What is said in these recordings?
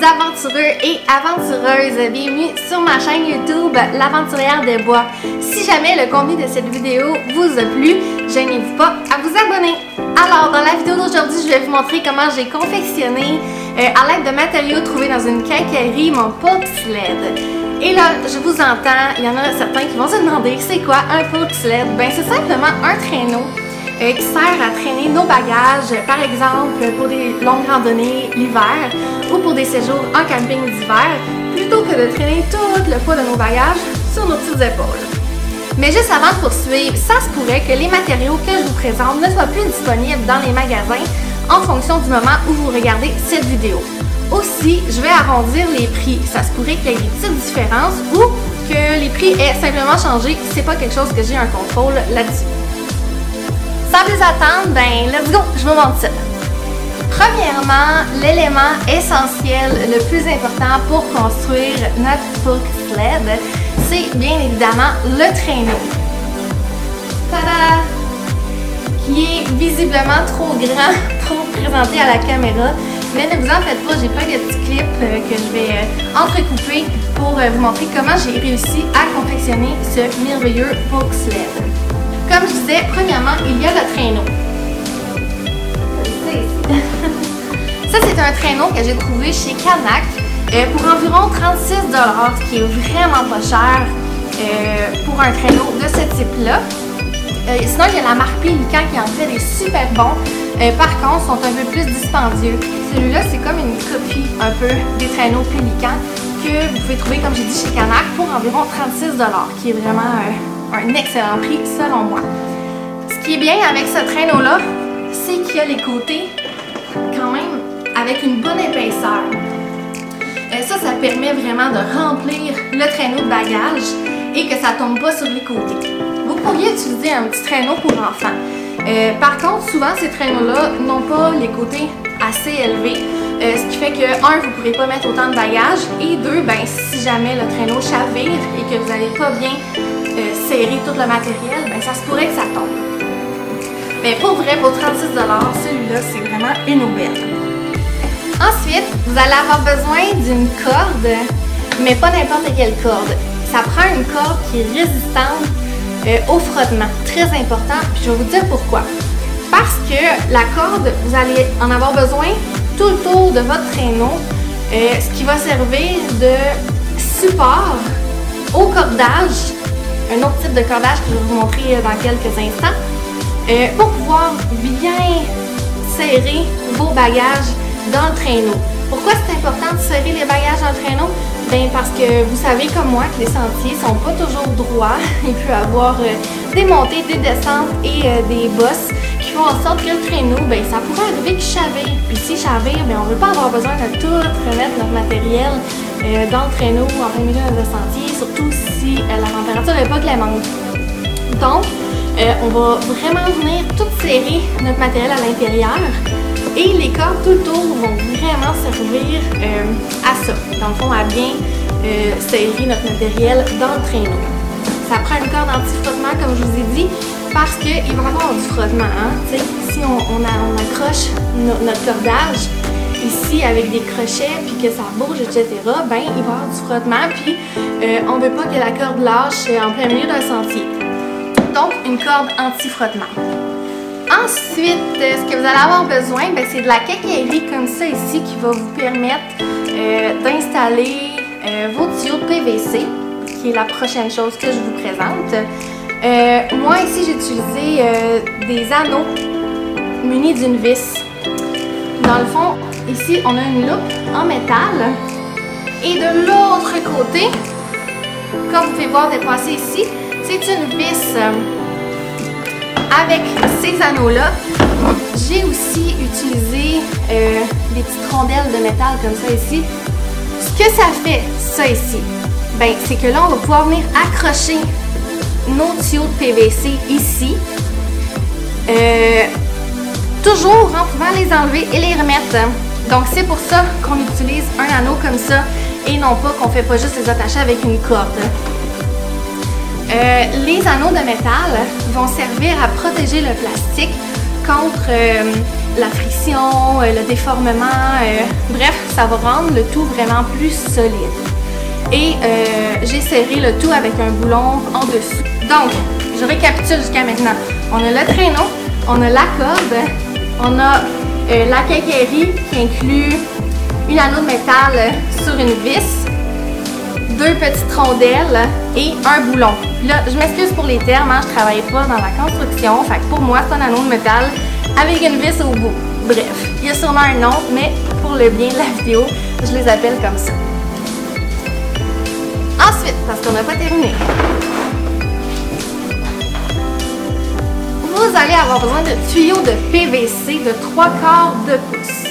aventureux et aventureuses, bienvenue sur ma chaîne YouTube L'Aventurière des Bois. Si jamais le contenu de cette vidéo vous a plu, gênez-vous pas à vous abonner. Alors dans la vidéo d'aujourd'hui, je vais vous montrer comment j'ai confectionné à l'aide de matériaux trouvés dans une quincaillerie mon poke sled. Et là, je vous entends, il y en a certains qui vont se demander c'est quoi un poke sled? Ben c'est simplement un traîneau qui sert à traîner nos bagages, par exemple pour des longues randonnées l'hiver ou pour des séjours en camping d'hiver, plutôt que de traîner tout le poids de nos bagages sur nos petites épaules. Mais juste avant de poursuivre, ça se pourrait que les matériaux que je vous présente ne soient plus disponibles dans les magasins en fonction du moment où vous regardez cette vidéo. Aussi, je vais arrondir les prix. Ça se pourrait qu'il y ait des petites différences ou que les prix aient simplement changé. C'est pas quelque chose que j'ai un contrôle là-dessus. Sans plus attendre, ben let's go, je vous montre ça. Premièrement, l'élément essentiel, le plus important pour construire notre poke sled, c'est bien évidemment le traîneau. Tada! Qui est visiblement trop grand pour présenter à la caméra. Mais ne vous en faites pas, j'ai plein de petits clips que je vais entrecouper pour vous montrer comment j'ai réussi à confectionner ce merveilleux poke sled. Comme je disais, premièrement, il y a le traîneau. Ça, c'est un traîneau que j'ai trouvé chez Canac pour environ 36 $, ce qui est vraiment pas cher pour un traîneau de ce type-là. Sinon, il y a la marque Pélican qui en fait des super bons. Par contre, ils sont un peu plus dispendieux. Celui-là, c'est comme une copie un peu des traîneaux Pélican que vous pouvez trouver, comme j'ai dit, chez Canac pour environ 36 $, qui est vraiment un excellent prix selon moi. Ce qui est bien avec ce traîneau-là, c'est qu'il y a les côtés quand même avec une bonne épaisseur. Ça permet vraiment de remplir le traîneau de bagages et que ça ne tombe pas sur les côtés. Vous pourriez utiliser un petit traîneau pour enfants. Par contre, souvent ces traîneaux-là n'ont pas les côtés assez élevés, ce qui fait que, un, vous ne pourrez pas mettre autant de bagages et deux, ben, si jamais le traîneau chavire et que vous n'allez pas bien serrer tout le matériel, ben, ça se pourrait que ça tombe. Mais pour vrai, pour 36 $, celui-là, c'est vraiment une aubaine. Ensuite, vous allez avoir besoin d'une corde, mais pas n'importe quelle corde. Ça prend une corde qui est résistante au frottement. Très important, puis je vais vous dire pourquoi. Parce que la corde, vous allez en avoir besoin tout le tour de votre traîneau, ce qui va servir de support au cordage, un autre type de cordage que je vais vous montrer dans quelques instants, pour pouvoir bien serrer vos bagages dans le traîneau. Pourquoi c'est important de serrer les bagages dans le traîneau? Bien parce que vous savez comme moi que les sentiers ne sont pas toujours droits. Il peut y avoir des montées, des descentes et des bosses qui font en sorte que le traîneau, bien, ça pourrait arriver qu'il chavire. Puis s'il chavire, bien, on ne veut pas avoir besoin de tout remettre notre matériel dans le traîneau en plein milieu de sentier, surtout si la température n'est pas clémente. Donc, on va vraiment venir tout serrer notre matériel à l'intérieur. Et les cordes tout autour vont vraiment servir à ça. Dans le fond, à bien serrer notre matériel dans le traîneau. Ça prend une corde anti-frottement, comme je vous ai dit, parce qu'il va y avoir du frottement. Hein? Si on accroche notre cordage ici avec des crochets, puis que ça bouge, etc., ben, il va y avoir du frottement, puis on ne veut pas que la corde lâche en plein milieu d'un sentier. Donc, une corde anti-frottement. Ensuite, ce que vous allez avoir besoin, c'est de la quincaillerie comme ça ici qui va vous permettre d'installer vos tuyaux de PVC, qui est la prochaine chose que je vous présente. Moi ici, j'ai utilisé des anneaux munis d'une vis. Dans le fond, ici, on a une loupe en métal. Et de l'autre côté, comme vous pouvez voir dépasser ici, c'est une vis avec ces anneaux-là. J'ai aussi utilisé des petites rondelles de métal comme ça ici. Ce que ça fait, ça ici, ben, c'est que là, on va pouvoir venir accrocher nos tuyaux de PVC ici. Toujours en pouvant les enlever et les remettre. Donc, c'est pour ça qu'on utilise un anneau comme ça et non pas qu'on ne fait pas juste les attacher avec une corde. Les anneaux de métal vont servir à protéger le plastique contre la friction, le déformement, bref, ça va rendre le tout vraiment plus solide. Et j'ai serré le tout avec un boulon en dessous. Donc, je récapitule jusqu'à maintenant. On a le traîneau, on a la corde, on a la quincaillerie qui inclut une anneau de métal sur une vis, 2 petites rondelles et un boulon. Puis là, je m'excuse pour les termes, hein, je travaille pas dans la construction, fait que pour moi, c'est un anneau de métal avec une vis au bout. Bref, il y a sûrement un nom, mais pour le bien de la vidéo, je les appelle comme ça. Ensuite, parce qu'on n'a pas terminé, vous allez avoir besoin de tuyaux de PVC de 3/4 de pouce.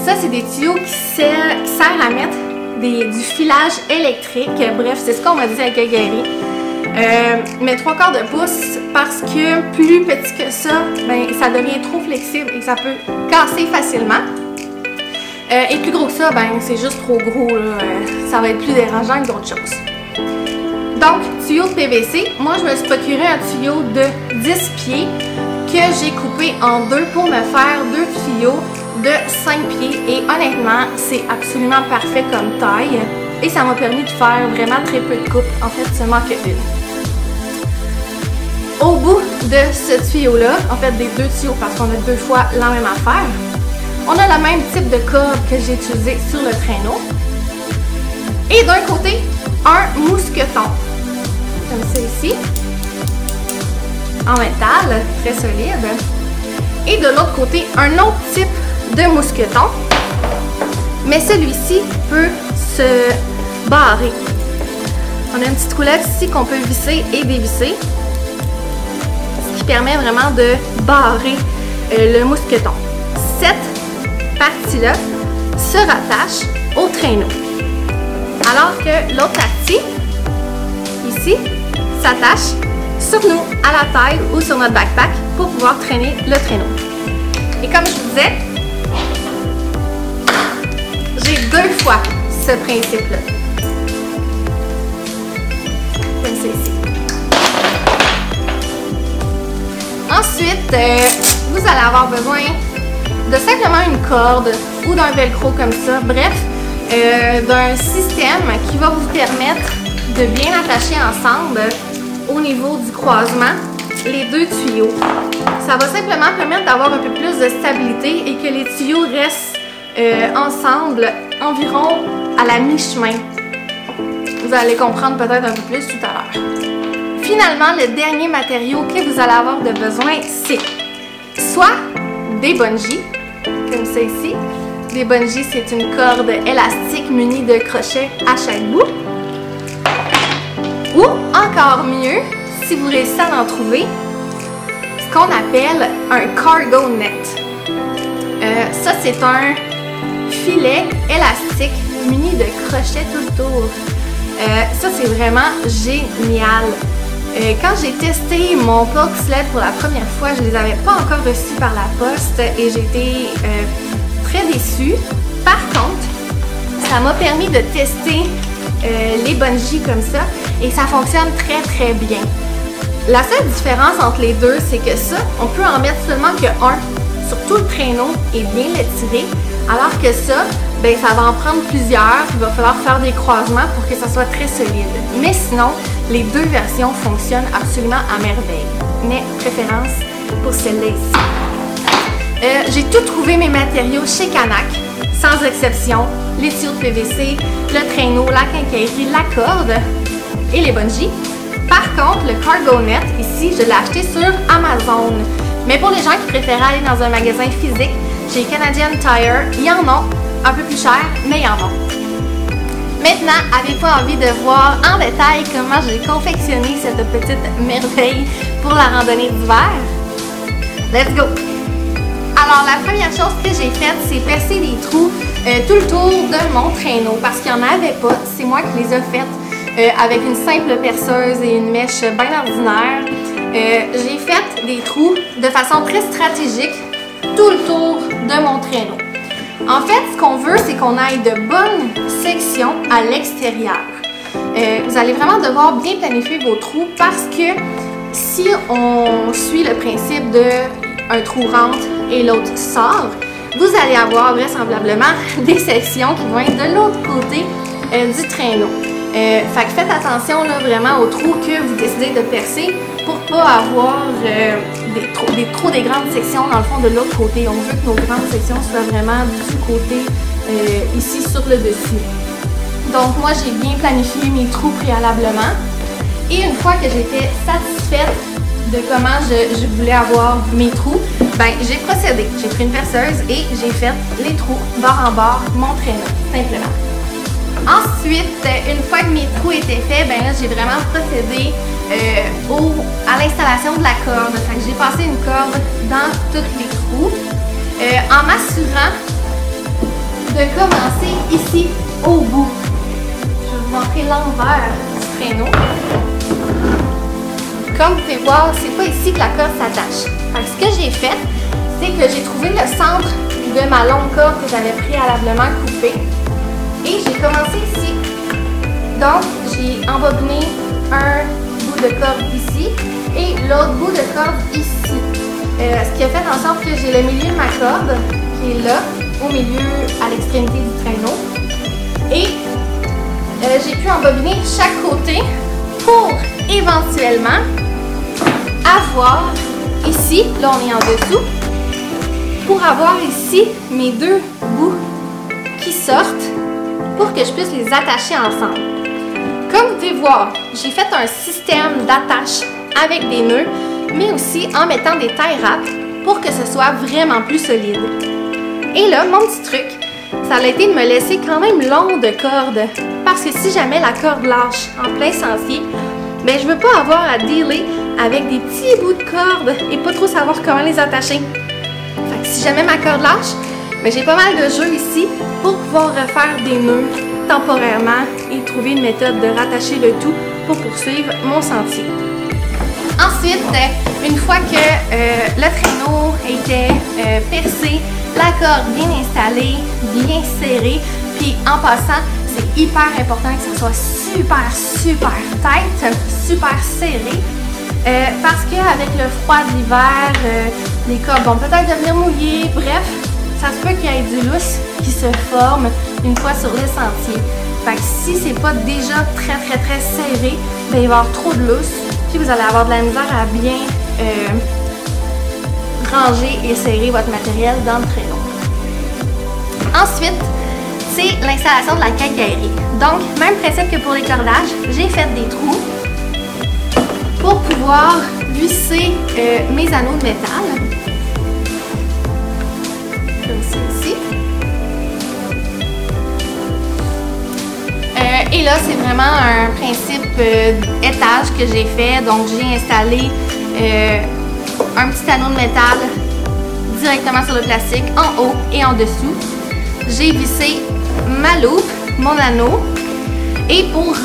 Ça, c'est des tuyaux qui servent à mettre du filage électrique. Bref, c'est ce qu'on m'a dit à la quincaillerie. Mais 3/4 de pouce parce que plus petit que ça, ben, ça devient trop flexible et ça peut casser facilement. Et plus gros que ça, ben, c'est juste trop gros. Là. Ça va être plus dérangeant que d'autres choses. Donc, tuyau de PVC, moi je me suis procuré un tuyau de 10 pieds que j'ai coupé en 2 pour me faire 2 tuyaux de 5 pieds. Et honnêtement, c'est absolument parfait comme taille. Et ça m'a permis de faire vraiment très peu de coupes. En fait, seulement qu'une. Au bout de ce tuyau-là, en fait des 2 tuyaux parce qu'on a 2 fois la même affaire, on a le même type de corde que j'ai utilisé sur le traîneau. Et d'un côté, un mousqueton, comme ça ici, en métal, très solide. Et de l'autre côté, un autre type de mousqueton, mais celui-ci peut se barrer. On a une petite roulette ici qu'on peut visser et dévisser, ce qui permet vraiment de barrer le mousqueton. Cette partie-là se rattache au traîneau, alors que l'autre partie, ici, s'attache sur nous, à la taille ou sur notre backpack pour pouvoir traîner le traîneau. Et comme je vous disais, j'ai 2 fois ce principe-là. Comme ça ici. Ensuite, vous allez avoir besoin de simplement une corde ou d'un velcro comme ça. Bref, d'un système qui va vous permettre de bien attacher ensemble au niveau du croisement les 2 tuyaux. Ça va simplement permettre d'avoir un peu plus de stabilité et que les tuyaux restent ensemble environ à la mi-chemin. Vous allez comprendre peut-être un peu plus tout à l'heure. Finalement, le dernier matériau que vous allez avoir de besoin, c'est soit des bungees, comme ça ici. Des bungees, c'est une corde élastique munie de crochets à chaque bout. Ou encore mieux, si vous réussissez à en trouver, ce qu'on appelle un cargo net. Ça, c'est un filet élastique muni de crochets tout le tour. Ça, c'est vraiment génial. Quand j'ai testé mon Polk Sled pour la première fois, je ne les avais pas encore reçus par la poste et j'étais très déçue. Par contre, ça m'a permis de tester les bungees comme ça et ça fonctionne très très bien. La seule différence entre les deux, c'est que ça, on peut en mettre seulement que un sur tout le traîneau et bien l'étirer, alors que ça, ben, ça va en prendre plusieurs, il va falloir faire des croisements pour que ça soit très solide. Mais sinon, les 2 versions fonctionnent absolument à merveille. Mais préférence pour celle-là ici. J'ai tout trouvé mes matériaux chez Canac, sans exception. Les tuyaux de PVC, le traîneau, la quincaillerie, la corde et les bungees. Par contre, le cargo net, ici, je l'ai acheté sur Amazon. Mais pour les gens qui préfèrent aller dans un magasin physique, chez Canadian Tire, il y en a un peu plus cher, mais il y en a. Maintenant, avez-vous envie de voir en détail comment j'ai confectionné cette petite merveille pour la randonnée d'hiver? Let's go! Alors, la première chose que j'ai faite, c'est percer des trous tout le tour de mon traîneau parce qu'il n'y en avait pas. C'est moi qui les ai faites avec une simple perceuse et une mèche bien ordinaire. J'ai fait des trous de façon très stratégique tout le tour de mon traîneau. En fait, ce qu'on veut, c'est qu'on aille de bonnes sections à l'extérieur. Vous allez vraiment devoir bien planifier vos trous parce que si on suit le principe de un trou rentre et l'autre sort, vous allez avoir vraisemblablement des sections qui vont être de l'autre côté du traîneau. Fait que faites attention là, vraiment aux trous que vous décidez de percer pour pas avoir des grandes sections dans le fond de l'autre côté. On veut que nos grandes sections soient vraiment du côté ici sur le dessus. Donc moi j'ai bien planifié mes trous préalablement et une fois que j'étais satisfaite de comment je voulais avoir mes trous, ben j'ai procédé. J'ai pris une perceuse et j'ai fait les trous bord en bord mon traîneau, simplement. Ensuite, une fois que mes trous étaient faits, ben là j'ai vraiment procédé à l'installation de la corde. Fait que j'ai passé une corde dans tous les trous en m'assurant de commencer ici au bout. Je vais vous montrer l'envers du traîneau. Comme vous pouvez voir, c'est pas ici que la corde s'attache. Ce que j'ai fait, c'est que j'ai trouvé le centre de ma longue corde que j'avais préalablement coupée. Et j'ai commencé ici. Donc, j'ai embobiné un bout de corde ici et l'autre bout de corde ici. Ce qui a fait en sorte que j'ai le milieu de ma corde qui est là, au milieu, à l'extrémité du traîneau. Et j'ai pu embobiner chaque côté pour éventuellement avoir ici, là on est en dessous, pour avoir ici mes deux bouts qui sortent pour que je puisse les attacher ensemble. Comme vous pouvez voir, j'ai fait un système d'attache avec des nœuds, mais aussi en mettant des tie wraps pour que ce soit vraiment plus solide. Et là, mon petit truc, ça a été de me laisser quand même long de corde, parce que si jamais la corde lâche en plein sentier, ben je veux pas avoir à dealer avec des petits bouts de corde et pas trop savoir comment les attacher. Fait que si jamais ma corde lâche, ben j'ai pas mal de jeux ici pour pouvoir refaire des nœuds temporairement et trouver une méthode de rattacher le tout pour poursuivre mon sentier. Ensuite, une fois que le traîneau était percé, la corde bien installée, bien serrée, puis en passant, c'est hyper important que ça soit super tight, super serré, parce qu'avec le froid de l'hiver, les cordes vont peut-être devenir mouillées, bref, ça se peut qu'il y ait du lousse qui se forme une fois sur le sentier. Fait que si c'est pas déjà très serré, ben il va y avoir trop de lousse, puis vous allez avoir de la misère à bien ranger et serrer votre matériel dans le traîneau. Ensuite, c'est l'installation de la quincaillerie. Donc, même principe que pour les cordages, j'ai fait des trous pour pouvoir visser mes anneaux de métal. Comme ceci. Et là, c'est vraiment un principe étage que j'ai fait. Donc, j'ai installé un petit anneau de métal directement sur le plastique, en haut et en dessous. J'ai vissé ma loupe, mon anneau, et pour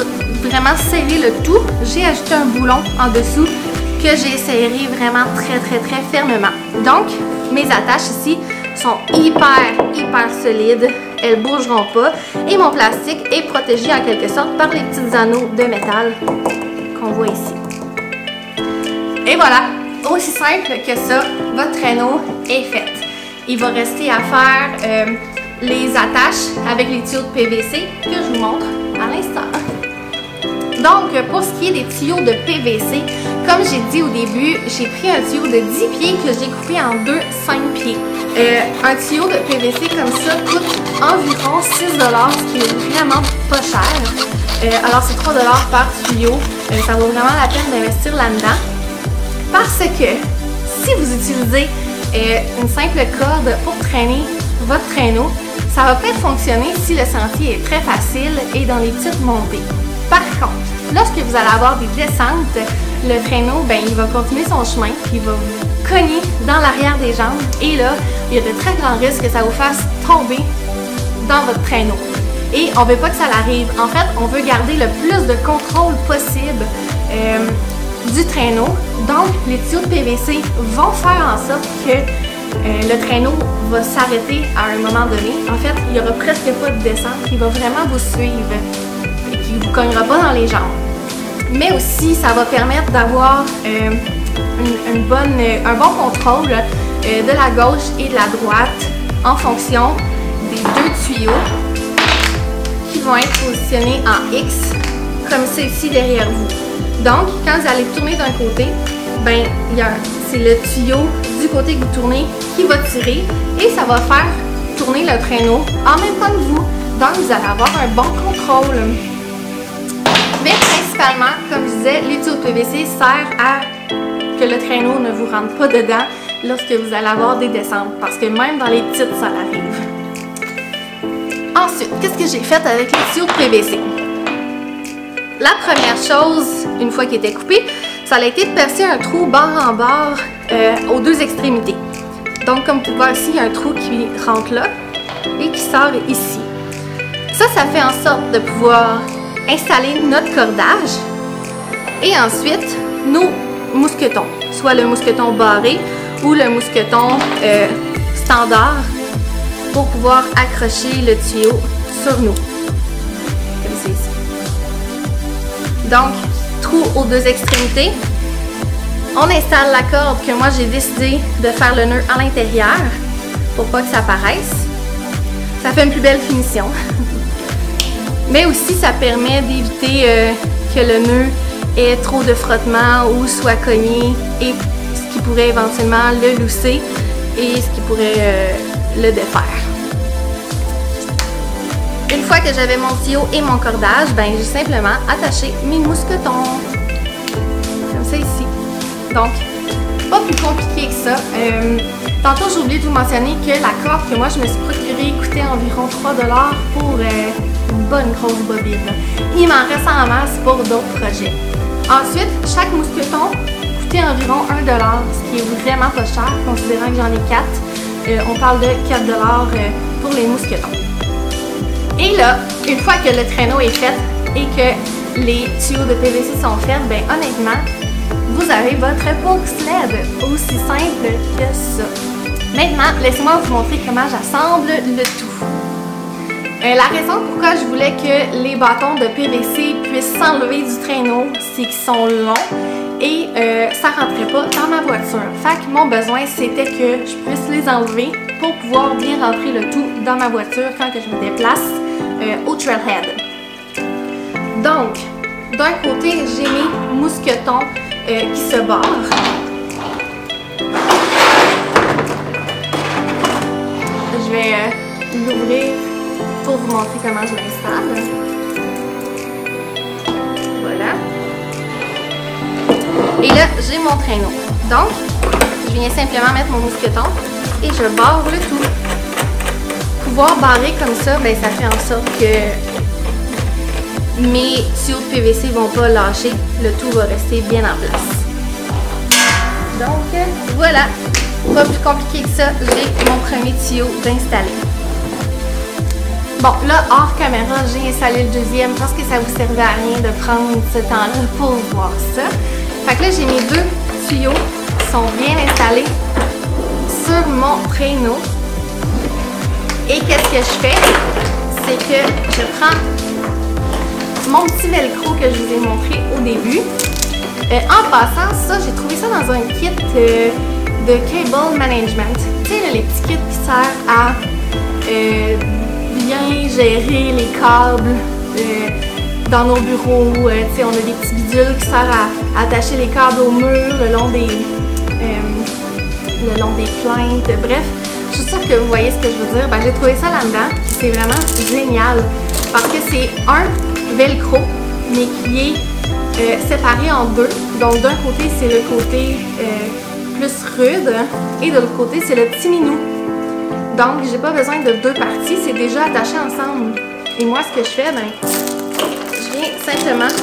vraiment serrer le tout, j'ai ajouté un boulon en dessous que j'ai serré vraiment très fermement. Donc, mes attaches ici sont hyper solides, elles ne bougeront pas et mon plastique est protégé en quelque sorte par les petits anneaux de métal qu'on voit ici. Et voilà, aussi simple que ça, votre traîneau est fait. Il va rester à faire les attaches avec les tuyaux de PVC que je vous montre à l'instant. Donc, pour ce qui est des tuyaux de PVC, comme j'ai dit au début, j'ai pris un tuyau de 10 pieds que j'ai coupé en deux 5 pieds. Un tuyau de PVC comme ça coûte environ 6 $, ce qui est vraiment pas cher. Alors, c'est 3 $ par tuyau. Ça vaut vraiment la peine d'investir là-dedans. Parce que si vous utilisez une simple corde pour traîner votre traîneau, ça va peut-être fonctionner si le sentier est très facile et dans les petites montées. Par contre, lorsque vous allez avoir des descentes, le traîneau, ben, il va continuer son chemin, puis il va vous cogner dans l'arrière des jambes. Et là, il y a de très grands risques que ça vous fasse tomber dans votre traîneau. Et on ne veut pas que ça l'arrive. En fait, on veut garder le plus de contrôle possible du traîneau. Donc, les tuyaux de PVC vont faire en sorte que le traîneau va s'arrêter à un moment donné. En fait, il n'y aura presque pas de descente. Il va vraiment vous suivre et qui ne vous cognera pas dans les jambes. Mais aussi, ça va permettre d'avoir un bon contrôle de la gauche et de la droite en fonction des deux tuyaux qui vont être positionnés en X, comme ça ici derrière vous. Donc, quand vous allez tourner d'un côté, ben, c'est le tuyau du côté que vous tournez qui va tirer et ça va faire tourner le traîneau en même temps que vous. Donc, vous allez avoir un bon contrôle. Mais principalement, comme je disais, les tuyaux de PVC sert à que le traîneau ne vous rentre pas dedans lorsque vous allez avoir des descentes, parce que même dans les petites, ça arrive. Ensuite, qu'est-ce que j'ai fait avec les tuyaux de PVC? La première chose, une fois qu'il était coupé, ça a été de percer un trou bord en bord aux deux extrémités. Donc, comme tu peux voir ici, il y a un trou qui rentre là et qui sort ici. Ça fait en sorte de pouvoir installer notre cordage et ensuite nos mousquetons, soit le mousqueton barré ou le mousqueton standard pour pouvoir accrocher le tuyau sur nous, comme c'est ici. Donc, trou aux deux extrémités. On installe la corde que moi j'ai décidé de faire le nœud à l'intérieur pour pas que ça apparaisse. Ça fait une plus belle finition. Mais aussi, ça permet d'éviter que le nœud ait trop de frottement ou soit cogné, et ce qui pourrait éventuellement le lousser et ce qui pourrait le défaire. Une fois que j'avais mon tuyau et mon cordage, ben, j'ai simplement attaché mes mousquetons. Comme ça ici. Donc, pas plus compliqué que ça. Tantôt, j'ai oublié de vous mentionner que la corde que moi je me suis procurée coûtait environ 3 $ pour une bonne grosse bobine. Il m'en reste en masse pour d'autres projets. Ensuite, chaque mousqueton coûtait environ 1 $, ce qui est vraiment pas cher, considérant que j'en ai 4. On parle de 4 $ pour les mousquetons. Et là, une fois que le traîneau est fait et que les tuyaux de PVC sont faits, ben honnêtement, vous avez votre box sled, aussi simple que ça. Maintenant, laissez-moi vous montrer comment j'assemble le tout. La raison pourquoi je voulais que les bâtons de PVC puissent s'enlever du traîneau, c'est qu'ils sont longs et ça ne rentrait pas dans ma voiture. Fait que mon besoin, c'était que je puisse les enlever pour pouvoir bien rentrer le tout dans ma voiture quand que je me déplace au trailhead. Donc, d'un côté, j'ai mes mousquetons qui se barrent. Je vais l'ouvrir pour vous montrer comment je l'installe. Voilà. Et là, j'ai mon traîneau. Donc, je viens simplement mettre mon mousqueton et je barre le tout. Pouvoir barrer comme ça, ben, ça fait en sorte que mes tuyaux de PVC ne vont pas lâcher. Le tout va rester bien en place. Donc, voilà. Pas plus compliqué que ça, j'ai mon premier tuyau d'installer. Bon, là, hors caméra, j'ai installé le deuxième parce que ça vous servait à rien de prendre ce temps-là pour voir ça. Fait que là, j'ai mes deux tuyaux qui sont bien installés sur mon traîneau. Et qu'est-ce que je fais? C'est que je prends mon petit velcro que je vous ai montré au début. En passant, ça, j'ai trouvé ça dans un kit de cable management. Tu sais, les petits kits qui servent à bien gérer les câbles dans nos bureaux. Tu sais, on a des petits bidules qui servent à attacher les câbles au mur le long des plaintes. Bref, je suis sûre que vous voyez ce que je veux dire. Ben, j'ai trouvé ça là-dedans. C'est vraiment génial parce que c'est un velcro, mais qui est séparé en deux. Donc d'un côté, c'est le côté plus rude et de l'autre côté, c'est le petit minou. Donc j'ai pas besoin de deux parties, c'est déjà attaché ensemble. Et moi, ce que je fais, ben, je viens simplement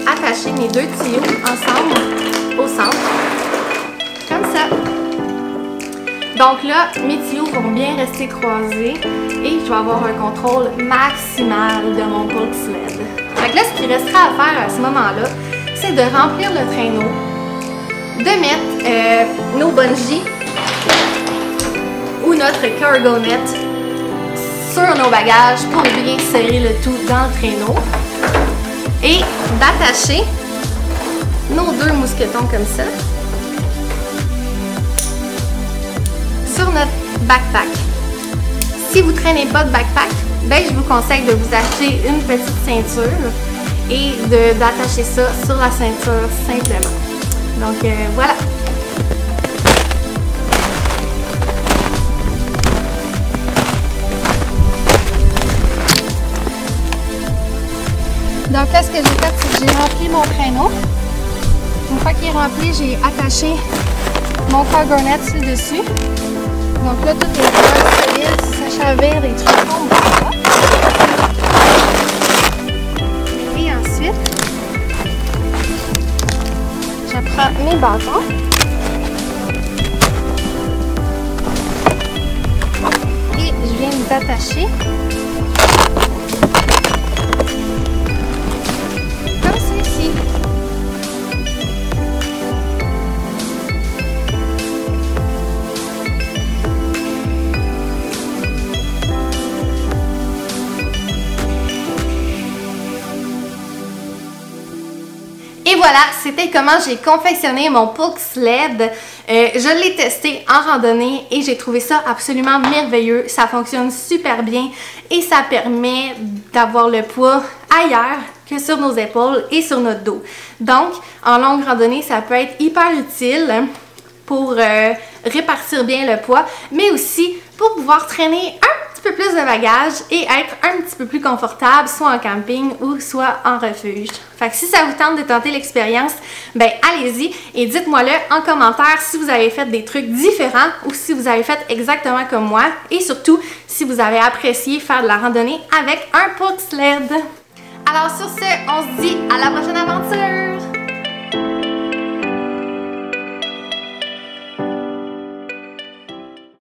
attacher mes deux tuyaux ensemble au centre, comme ça. Donc là, mes tuyaux vont bien rester croisés et je vais avoir un contrôle maximal de mon box sled. Donc là, ce qui restera à faire à ce moment-là, c'est de remplir le traîneau, de mettre nos bungees ou notre cargo net sur nos bagages pour bien serrer le tout dans le traîneau et d'attacher nos deux mousquetons comme ça. backpack. Si vous traînez pas de backpack, ben je vous conseille de vous acheter une petite ceinture et d'attacher ça sur la ceinture simplement. Donc voilà. Donc là, ce que j'ai fait, c'est que j'ai rempli mon traîneau. Une fois qu'il est rempli, j'ai attaché mon cargo net dessus. Donc là, tout est vraiment solide. Si ça chavire, les trucs tombent pas. Et ensuite, je prends mes bâtons. Et je viens les attacher. Et voilà, c'était comment j'ai confectionné mon Polk Sled. Je l'ai testé en randonnée et j'ai trouvé ça absolument merveilleux. Ça fonctionne super bien et ça permet d'avoir le poids ailleurs que sur nos épaules et sur notre dos. Donc, en longue randonnée, ça peut être hyper utile pour répartir bien le poids, mais aussi pour pouvoir traîner un petit peu plus de bagages et être un petit peu plus confortable, soit en camping ou soit en refuge. Fait que si ça vous tente de tenter l'expérience, ben allez-y et dites-moi-le en commentaire si vous avez fait des trucs différents ou si vous avez fait exactement comme moi et surtout si vous avez apprécié faire de la randonnée avec un Polk Sled. Alors sur ce, on se dit à la prochaine aventure!